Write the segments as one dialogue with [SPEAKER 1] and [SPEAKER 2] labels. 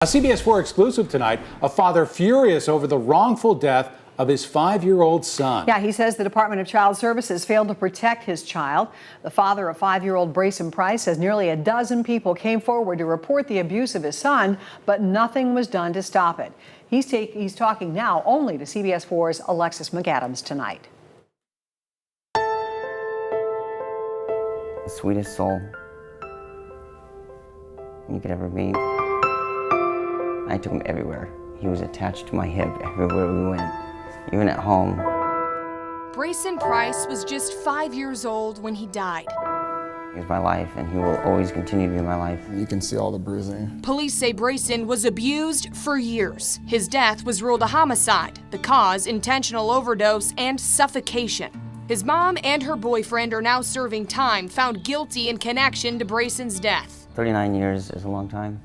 [SPEAKER 1] A CBS 4 exclusive tonight, a father furious over the wrongful death of his 5-year-old son.
[SPEAKER 2] Yeah, he says the Department of Child Services failed to protect his child. The father of 5-year-old Brayson Price says nearly a dozen people came forward to report the abuse of his son, but nothing was done to stop it. He's talking now only to CBS 4's Alexis McAdams tonight.
[SPEAKER 3] The sweetest soul you could ever meet. I took him everywhere. He was attached to my hip everywhere we went, even at home.
[SPEAKER 4] Brayson Price was just 5 years old when he died.
[SPEAKER 3] He was my life, and he will always continue to be my life.
[SPEAKER 5] You can see all the bruising.
[SPEAKER 4] Police say Brayson was abused for years. His death was ruled a homicide, the cause intentional overdose and suffocation. His mom and her boyfriend are now serving time, found guilty in connection to Brayson's death.
[SPEAKER 3] 39 years is a long time,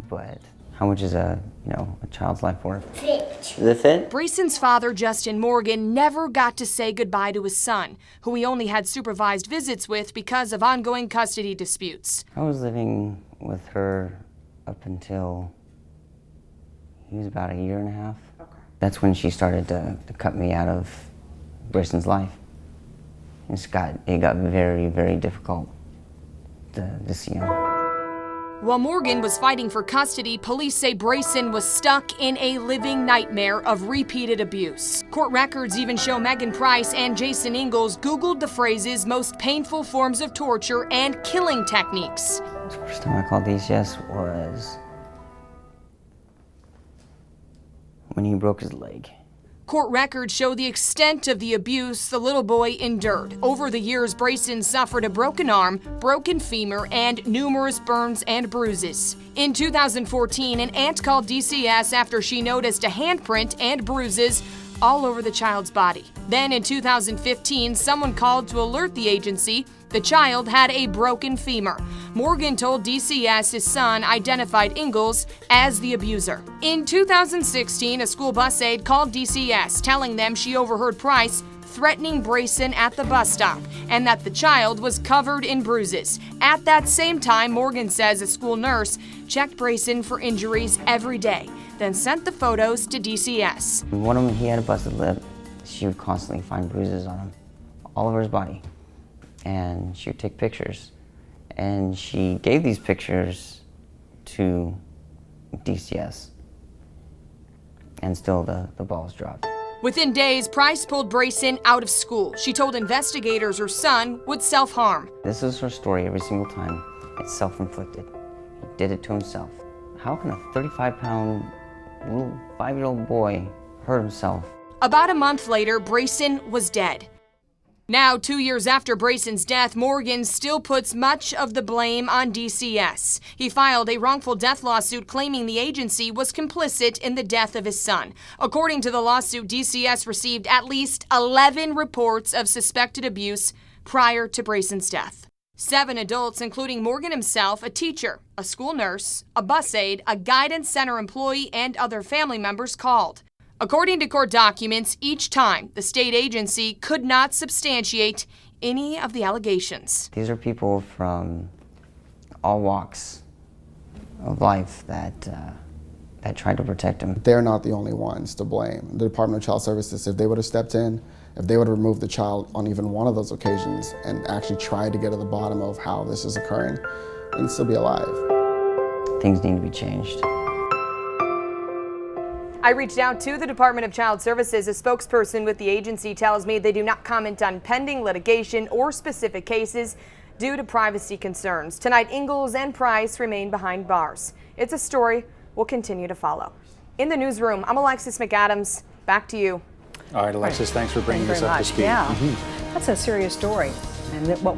[SPEAKER 3] but how much is a child's life worth? Is it fit?
[SPEAKER 4] Brayson's father, Justin Morgan, never got to say goodbye to his son, who he only had supervised visits with because of ongoing custody disputes.
[SPEAKER 3] I was living with her up until he was about 1.5 years. Okay. That's when she started to cut me out of Brayson's life. It got very, very difficult to see him.
[SPEAKER 4] While Morgan was fighting for custody, police say Brayson was stuck in a living nightmare of repeated abuse. Court records even show Megan Price and Jason Ingalls Googled the phrases most painful forms of torture and killing techniques.
[SPEAKER 3] The first time I called DCS was when he broke his leg.
[SPEAKER 4] Court records show the extent of the abuse the little boy endured. Over the years, Brayson suffered a broken arm, broken femur, and numerous burns and bruises. In 2014, an aunt called DCS after she noticed a handprint and bruises all over the child's body. Then in 2015, someone called to alert the agency the child had a broken femur. Morgan told DCS his son identified Ingalls as the abuser. In 2016, a school bus aide called DCS, telling them she overheard Price threatening Brayson at the bus stop and that the child was covered in bruises. At that same time, Morgan says a school nurse checked Brayson for injuries every day, then sent the photos to DCS.
[SPEAKER 3] One of them, he had a busted lip. She would constantly find bruises on him, all over his body. And she would take pictures. And she gave these pictures to DCS. And still the balls dropped.
[SPEAKER 4] Within days, Price pulled Brayson out of school. She told investigators her son would self-harm.
[SPEAKER 3] This is her story every single time. It's self-inflicted. He did it to himself. How can a 35-pound little 5-year-old boy hurt himself?
[SPEAKER 4] About a month later, Brayson was dead. Now, 2 years after Brayson's death, Morgan still puts much of the blame on DCS. He filed a wrongful death lawsuit claiming the agency was complicit in the death of his son. According to the lawsuit, DCS received at least 11 reports of suspected abuse prior to Brayson's death. 7 adults, including Morgan himself, a teacher, a school nurse, a bus aide, a guidance center employee, and other family members called. According to court documents, each time the state agency could not substantiate any of the allegations.
[SPEAKER 3] These are people from all walks of life that tried to protect him.
[SPEAKER 5] They're not the only ones to blame. The Department of Child Services, if they would have stepped in, if they would have removed the child on even one of those occasions and actually tried to get to the bottom of how this is occurring, he'd still be alive.
[SPEAKER 3] Things need to be changed.
[SPEAKER 6] I reached out to the Department of Child Services. A spokesperson with the agency tells me they do not comment on pending litigation or specific cases due to privacy concerns. Tonight, Ingalls and Price remain behind bars. It's a story we'll continue to follow. In the newsroom, I'm Alexis McAdams. Back to you.
[SPEAKER 1] All right, Alexis, thanks for bringing us up to speed.
[SPEAKER 2] Yeah, that's a serious story. And what we're